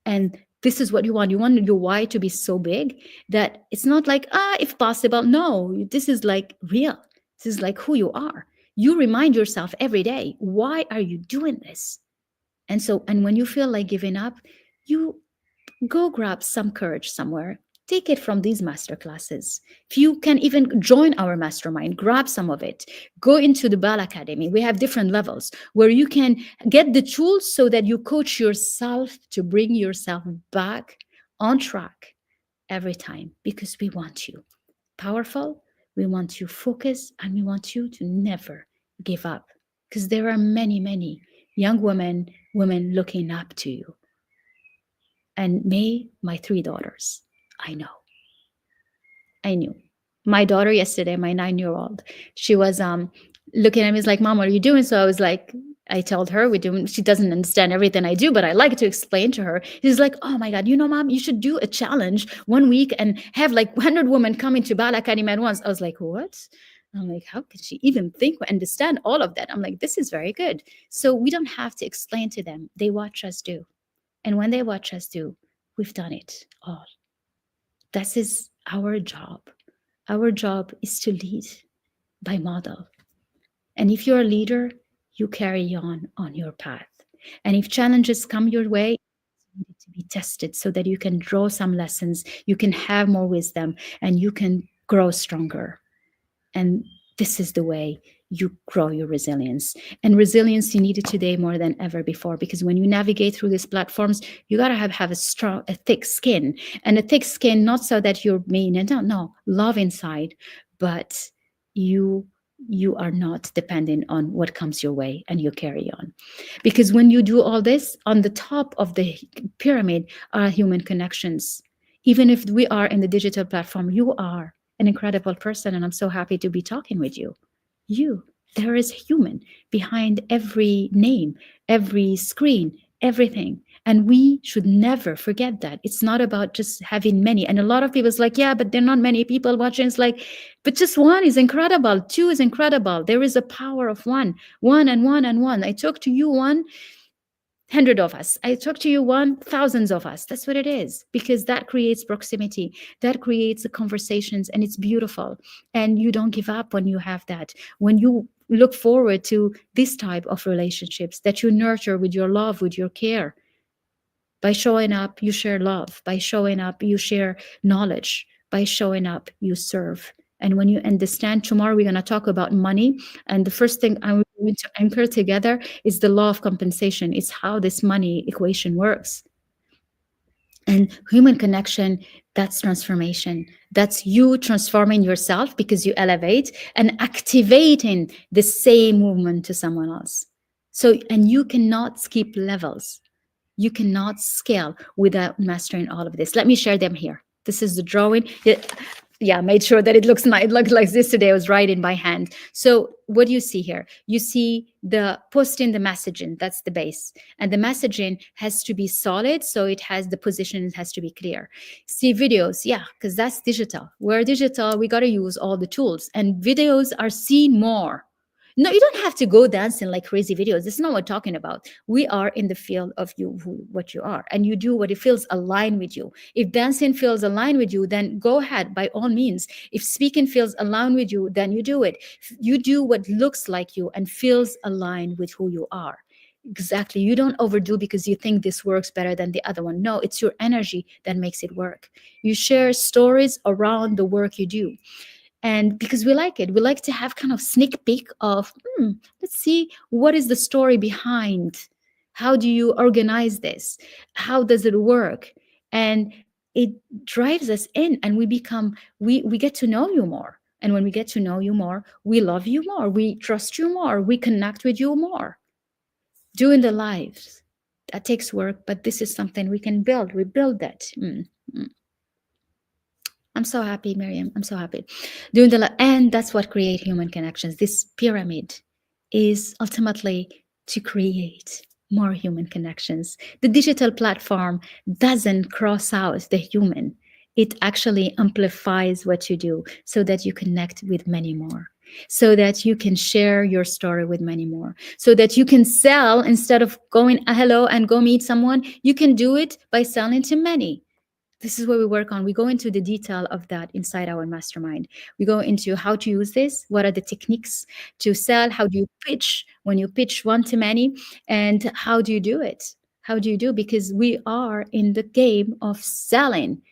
And this is what you want. You want your why to be so big that it's not like, if possible. No, this is like real. This is like who you are. You remind yourself every day, why are you doing this? And when you feel like giving up, you go grab some courage somewhere. Take it from these masterclasses. If you can even join our mastermind, grab some of it. Go into the Bal Academy. We have different levels where you can get the tools so that you coach yourself to bring yourself back on track every time, because we want you powerful, we want you focused, and we want you to never give up, because there are many, many young women looking up to you. And my 3 daughters, I knew. My daughter yesterday, my 9-year-old, she was looking at me, like, Mom, what are you doing? So I was like, I told her she doesn't understand everything I do, but I like to explain to her. She's like, oh my God, Mom, you should do a challenge 1 week and have like 100 women come into Bal Academy at once. I was like, what? I'm like, how could she even think or understand all of that? I'm like, this is very good. So we don't have to explain to them. They watch us do. And when they watch us do, we've done it all. This is our job. Our job is to lead by model. And if you're a leader, you carry on your path. And if challenges come your way, you need to be tested so that you can draw some lessons, you can have more wisdom, and you can grow stronger. And this is the way you grow your resilience. And resilience you need it today more than ever before, because when you navigate through these platforms, you got to have a thick skin. And a thick skin, not so that you're mean and no, love inside, but you are not dependent on what comes your way, and you carry on. Because when you do all this, on the top of the pyramid are human connections. Even if we are in the digital platform, you are an incredible person, and I'm so happy to be talking with you. There is human behind every name, every screen, everything. And we should never forget that. It's not about just having many. And a lot of people is like, yeah, but there are not many people watching. It's like, but just 1 is incredible. 2 is incredible. There is a power of 1 and 1 and 1. I talk to you 100 of us. I talk to you thousands of us. That's what it is, because that creates proximity, that creates the conversations, and it's beautiful. And you don't give up when you have that. When you look forward to this type of relationships that you nurture with your love, with your care. By showing up, you share love. By showing up, you share knowledge. By showing up, you serve. And when you understand, tomorrow we're going to talk about money. And the first thing I'm going to anchor together is the law of compensation. It's how this money equation works. And human connection, that's transformation. That's you transforming yourself because you elevate and activating the same movement to someone else. So, and you cannot skip levels. You cannot scale without mastering all of this. Let me share them here. This is the drawing. Yeah, made sure that it looks nice. It looked like this today. I was writing by hand. So what do you see here? You see the posting, the messaging. That's the base. And the messaging has to be solid. So it has the position. It has to be clear. See videos. Yeah, because that's digital. We're digital. We got to use all the tools. And videos are seen more. No, you don't have to go dancing like crazy videos. This is not what we're talking about. We are in the field of you, what you are, and you do what it feels aligned with you. If dancing feels aligned with you, then go ahead by all means. If speaking feels aligned with you, then you do it. You do what looks like you and feels aligned with who you are. Exactly. You don't overdo because you think this works better than the other one. No, it's your energy that makes it work. You share stories around the work you do. And because we like it, we like to have kind of sneak peek of, let's see, what is the story behind? How do you organize this? How does it work? And it drives us in, and we get to know you more. And when we get to know you more, we love you more, we trust you more, we connect with you more. Doing the lives, that takes work, but this is something we can build. We build that. I'm so happy, Miriam. I'm so happy. And that's what create human connections. This pyramid is ultimately to create more human connections. The digital platform doesn't cross out the human. It actually amplifies what you do so that you connect with many more, so that you can share your story with many more, so that you can sell instead of going hello and go meet someone. You can do it by selling to many. This is what we work on. We go into the detail of that inside our mastermind. We go into how to use this, what are the techniques to sell, how do you pitch when you pitch one to many, and how do you do it? How do you do? Because we are in the game of selling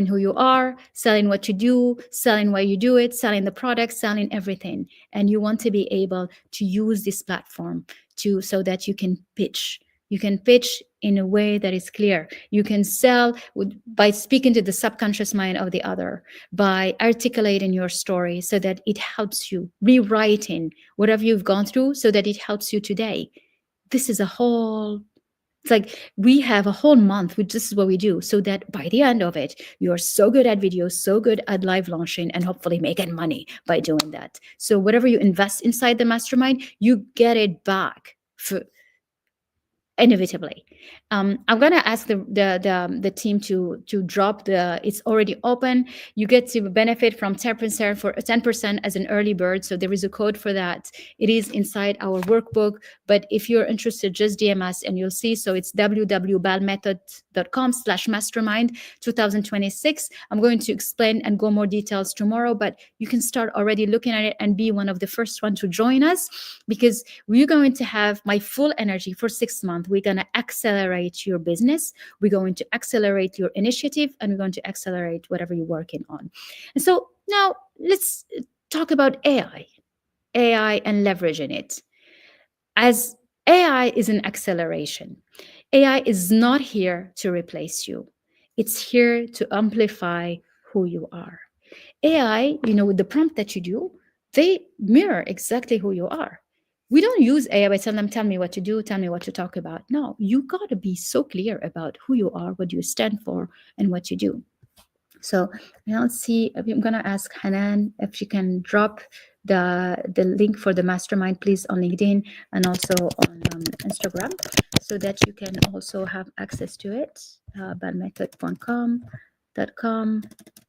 who you are, selling what you do, selling why you do it, selling the product, selling everything. And you want to be able to use this platform so that you can pitch. You can pitch in a way that is clear. You can sell by speaking to the subconscious mind of the other, by articulating your story so that it helps you, rewriting whatever you've gone through so that it helps you today. This is it's like we have a whole month, which this is what we do, so that by the end of it, you're so good at videos, so good at live launching, and hopefully making money by doing that. So whatever you invest inside the mastermind, you get it back inevitably. I'm gonna ask the team to drop it's already open. You get to benefit from 10% as an early bird. So there is a code for that. It is inside our workbook. But if you're interested, just DM us and you'll see. So it's www.balmethod.com/mastermind 2026. I'm going to explain and go more details tomorrow, but you can start already looking at it and be one of the first one to join us, because we're going to have my full energy for 6 months. We're going to accelerate your business. We're going to accelerate your initiative, and we're going to accelerate whatever you're working on. And so now let's talk about AI and leveraging it. As AI is an acceleration. AI is not here to replace you. It's here to amplify who you are. AI, with the prompt that you do, they mirror exactly who you are. We don't use AI by telling them, tell me what to do, tell me what to talk about. No, you got to be so clear about who you are, what you stand for, and what you do. So now let's see. I'm going to ask Hanan if she can drop the link for the mastermind, please, on LinkedIn and also on Instagram, so that you can also have access to it. balmethod.com,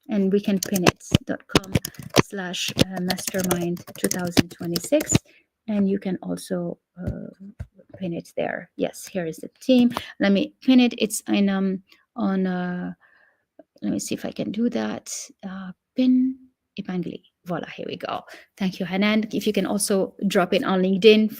and we can pin it .com/mastermind 2026. And you can also pin it there. Yes, here is the team. Let me pin it. It's in let me see if I can do that. Pin Epangeli. Voila, here we go. Thank you, Hanan. If you can also drop it on LinkedIn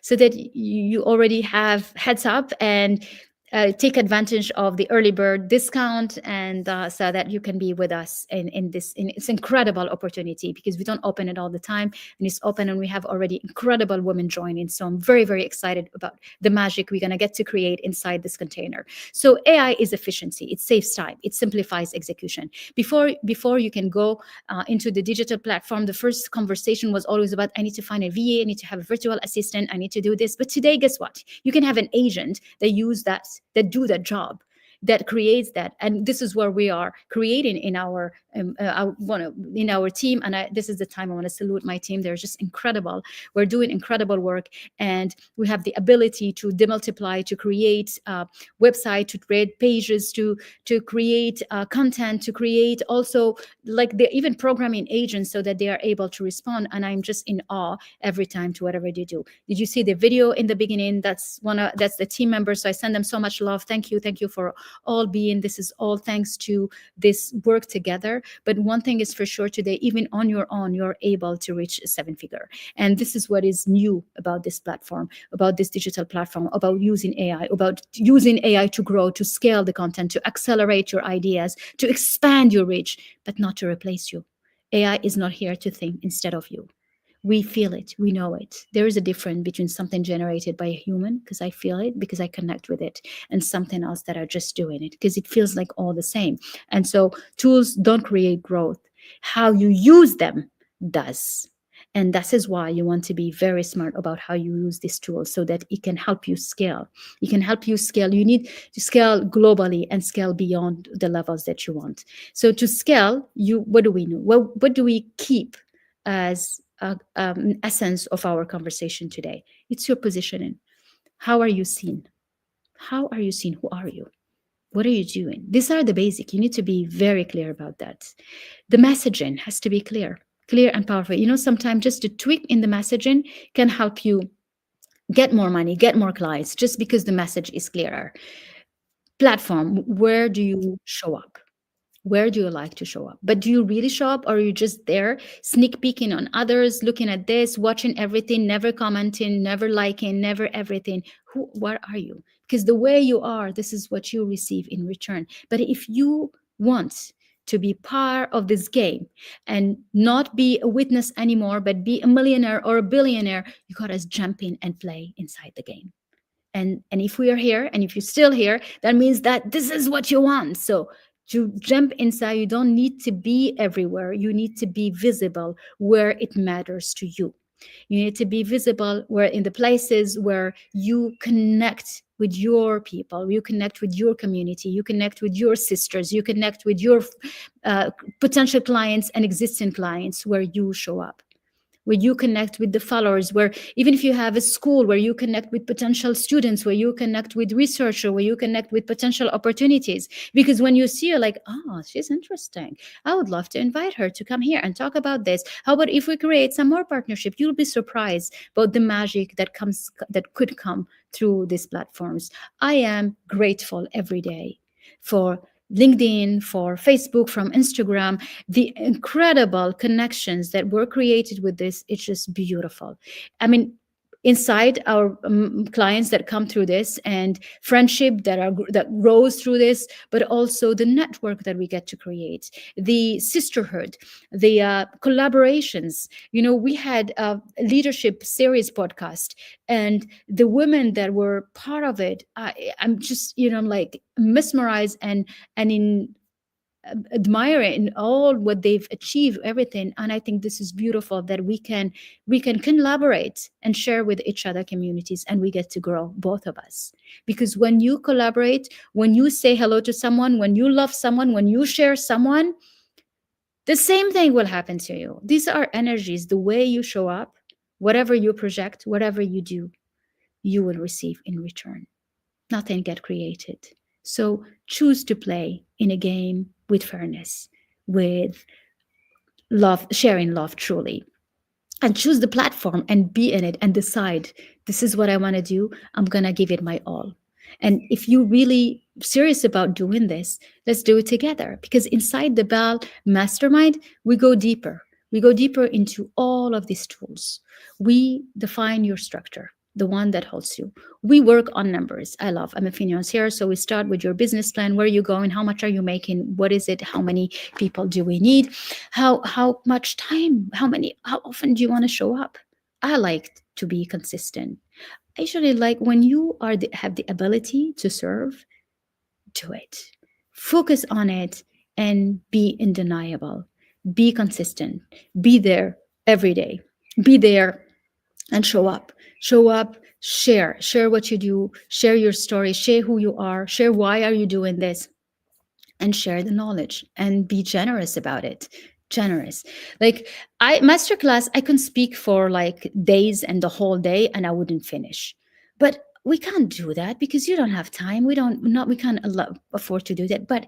so that you already have heads up, and take advantage of the early bird discount, and so that you can be with us in this. It's incredible opportunity because we don't open it all the time, and it's open, and we have already incredible women joining. So I'm very, very excited about the magic we're going to get to create inside this container. So AI is efficiency. It saves time. It simplifies execution. Before you can go into the digital platform, the first conversation was always about, I need to find a VA, I need to have a virtual assistant, I need to do this. But today, guess what? You can have an agent that do that job, that creates that. And this is where we are creating in our in our team. And this is the time I want to salute my team. They're just incredible. We're doing incredible work, and we have the ability to demultiply, to create website, to create pages, to create content, to create also, like, they're even programming agents so that they are able to respond. And I'm just in awe every time to whatever they do. Did you see the video in the beginning? That's the team members. So I send them so much love. Thank you for all being. This is all thanks to this work together. But one thing is for sure today, even on your own, you're able to reach a 7-figure. And this is what is new about this platform, about this digital platform, about using AI to grow, to scale the content, to accelerate your ideas, to expand your reach, but not to replace you. AI is not here to think instead of you. We feel it, we know it. There is a difference between something generated by a human, because I feel it, because I connect with it, and something else that are just doing it, because it feels like all the same. And so tools don't create growth. How you use them does. And that is why you want to be very smart about how you use this tool, so that it can help you scale. It can help you scale. You need to scale globally and scale beyond the levels that you want. So to scale, what do we know? Well, what do we keep as essence of our conversation today? It's your positioning. How are you seen? How are you seen? Who are you? What are you doing? These are the basic. You need to be very clear about that. The messaging has to be clear and powerful. Sometimes just a tweak in the messaging can help you get more money, get more clients, just because the message is clearer. Platform, where do you show up? Where do you like to show up? But do you really show up, or are you just there sneak peeking on others, looking at this, watching everything, never commenting, never liking, never everything? What are you? Because the way you are, this is what you receive in return. But if you want to be part of this game and not be a witness anymore, but be a millionaire or a billionaire, you gotta jump in and play inside the game. And if we are here, and if you're still here, that means that this is what you want. So to jump inside, you don't need to be everywhere. You need to be visible where it matters to you. You need to be visible where, in the places where you connect with your people, you connect with your community, you connect with your sisters, you connect with your potential clients and existing clients, where you show up, where you connect with the followers, where even if you have a school, where you connect with potential students, where you connect with researchers, where you connect with potential opportunities. Because when you see her, like, oh, she's interesting, I would love to invite her to come here and talk about this. How about if we create some more partnership? You'll be surprised about the magic that could come through these platforms. I am grateful every day for LinkedIn, for Facebook, from Instagram, the incredible connections that were created with this. It's just beautiful. I mean, inside our clients that come through this, and friendship that grows through this, but also the network that we get to create, the sisterhood, the collaborations. We had a leadership series podcast, and the women that were part of it, I'm just I'm like mesmerized and in admiring all what they've achieved, everything. And I think this is beautiful, that we can collaborate and share with each other communities, and we get to grow, both of us. Because when you collaborate, when you say hello to someone, when you love someone, when you share someone, the same thing will happen to you. These are energies. The way you show up, whatever you project, whatever you do, you will receive in return. Nothing get created. So choose to play in a game with fairness, with love, sharing love truly. And choose the platform and be in it and decide, this is what I want to do. I'm going to give it my all. And if you're really serious about doing this, let's do it together. Because inside the Bell Mastermind, we go deeper. We go deeper into all of these tools. We define your structure. the one that holds you. We work on numbers. I'm a financier, so we start with your business plan. Where are you going? How much are you making? What is it? How many people do we need? How much time? How often do you want to show up? I like to be consistent. I usually like when you have the ability to serve, do it. Focus on it and be undeniable. Be consistent. Be there every day. Be there and show up. Show up, share what you do, share your story, share who you are, share why are you doing this, and share the knowledge and be generous about it. Generous. Like I masterclass, I can speak for like days and the whole day and I wouldn't finish. But we can't do that because you don't have time. We can't afford to do that. But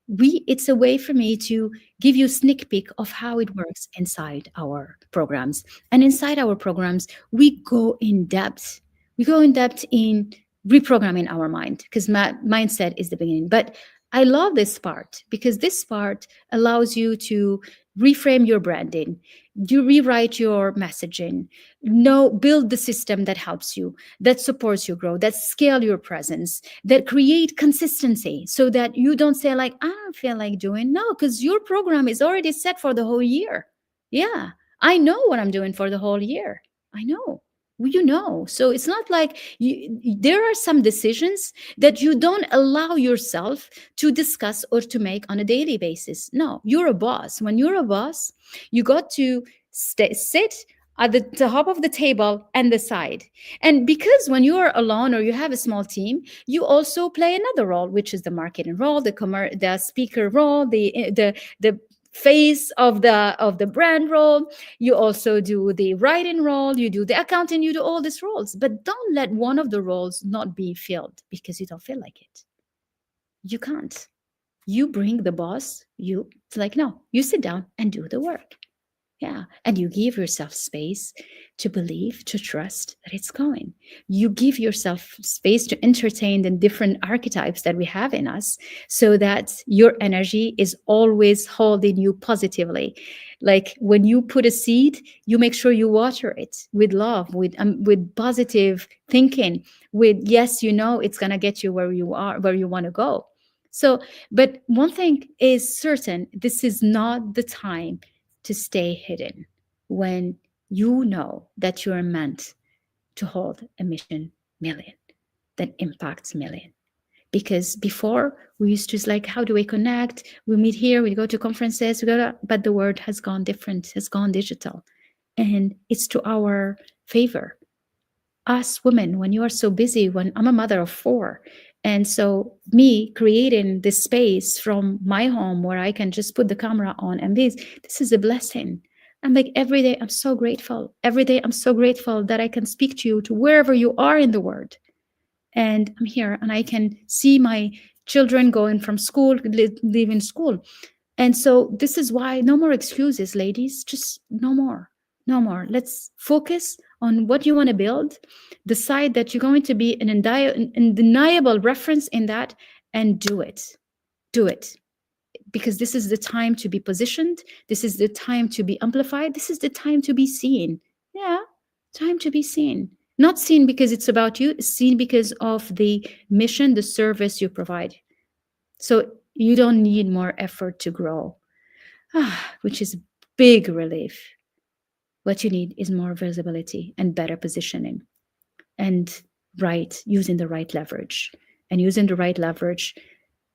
it's a way for me to give you a sneak peek of how it works inside our programs. And inside our programs, we go in depth. We go in depth in reprogramming our mind because mindset is the beginning. But I love this part because this part allows you to reframe your branding, you rewrite your messaging, build the system that helps you, that supports your growth, that scale your presence, that create consistency so that you don't say like, I don't feel like doing. No, because your program is already set for the whole year. Yeah, I know what I'm doing for the whole year. I know. So it's not like there are some decisions that you don't allow yourself to discuss or to make on a daily basis. No, you're a boss. When you're a boss, you got to sit at the top of the table and decide. And because when you are alone or you have a small team, you also play another role, which is the marketing role, the speaker role, the face of the brand role. You also do the writing role, you do the accounting, you do all these roles. But don't let one of the roles not be filled because you don't feel like it. You can't. You bring the boss, it's like, no, you sit down and do the work. Yeah. And you give yourself space to believe, to trust that it's going. You give yourself space to entertain the different archetypes that we have in us so that your energy is always holding you positively. Like when you put a seed, you make sure you water it with love, with positive thinking, with, yes, it's going to get you where you are, where you want to go. So, but one thing is certain, this is not the time to stay hidden when you know that you are meant to hold a mission million that impacts million. Because before we used to like, how do we connect? We meet here, we go to conferences, but the world has gone different, has gone digital. And it's to our favor. Us women, when you are so busy, when I'm a mother of 4, and so me creating this space from my home where I can just put the camera on and this is a blessing. I'm like, every day I'm so grateful. Every day I'm so grateful that I can speak to you to wherever you are in the world. And I'm here and I can see my children going from school, leaving school. And so this is why no more excuses, ladies, just no more. No more. Let's focus on what you want to build. Decide that you're going to be an undeniable reference in that and do it. Do it. Because this is the time to be positioned. This is the time to be amplified. This is the time to be seen. Yeah, time to be seen. Not seen because it's about you, seen because of the mission, the service you provide. So you don't need more effort to grow, which is big relief. What you need is more visibility and better positioning and using the right leverage. And using the right leverage,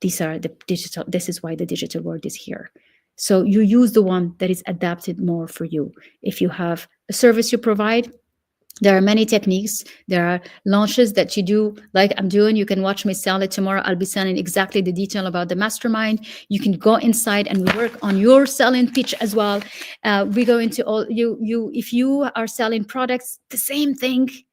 this is why the digital world is here. So you use the one that is adapted more for you. If you have a service you provide, there are many techniques. There are launches that you do, like I'm doing. You can watch me sell it tomorrow. I'll be selling exactly the detail about the mastermind. You can go inside and we work on your selling pitch as well. We go into all if you are selling products, the same things.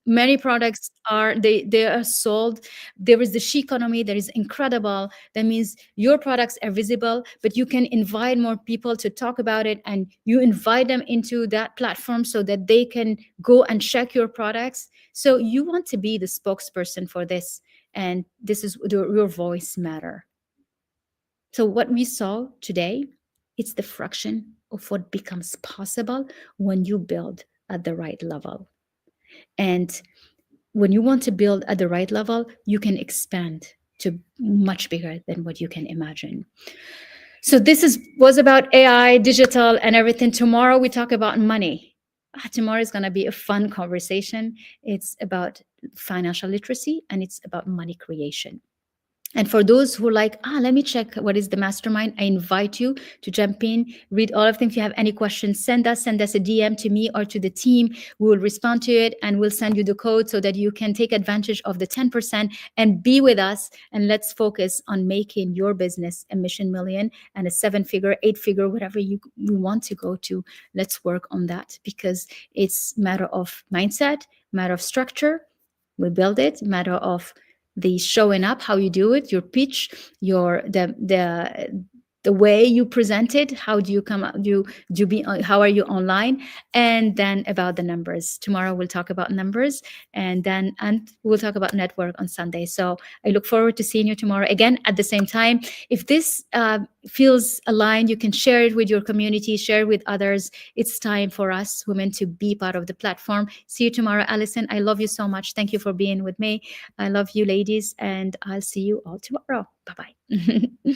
Many products they are sold. There is the she economy that is incredible. That means your products are visible, but you can invite more people to talk about it, and you invite them into that platform so that they can go and check your products. So you want to be the spokesperson for this, and this is your voice matter. So what we saw today, it's the fraction of what becomes possible when you build at the right level. And when you want to build at the right level, you can expand to much bigger than what you can imagine. So this was about AI, digital, and everything. Tomorrow we talk about money. Tomorrow is going to be a fun conversation. It's about financial literacy and it's about money creation. And for those who like, let me check what is the mastermind, I invite you to jump in, read all of them. If you have any questions, send us a DM to me or to the team. We will respond to it and we'll send you the code so that you can take advantage of the 10% and be with us. And let's focus on making your business a mission million and a 7-figure, 8-figure, whatever you want to go to. Let's work on that because it's matter of mindset, matter of structure. We build it, matter of the showing up, how you do it, your pitch, the way you present it, how do you come out, how are you online, and then about the numbers. Tomorrow we'll talk about numbers, and we'll talk about network on Sunday. So I look forward to seeing you tomorrow again at the same time. If this feels aligned, you can share it with your community, share it with others. It's time for us women to be part of the platform. See you tomorrow, Allison. I love you so much. Thank you for being with me. I love you, ladies, and I'll see you all tomorrow. Bye-bye.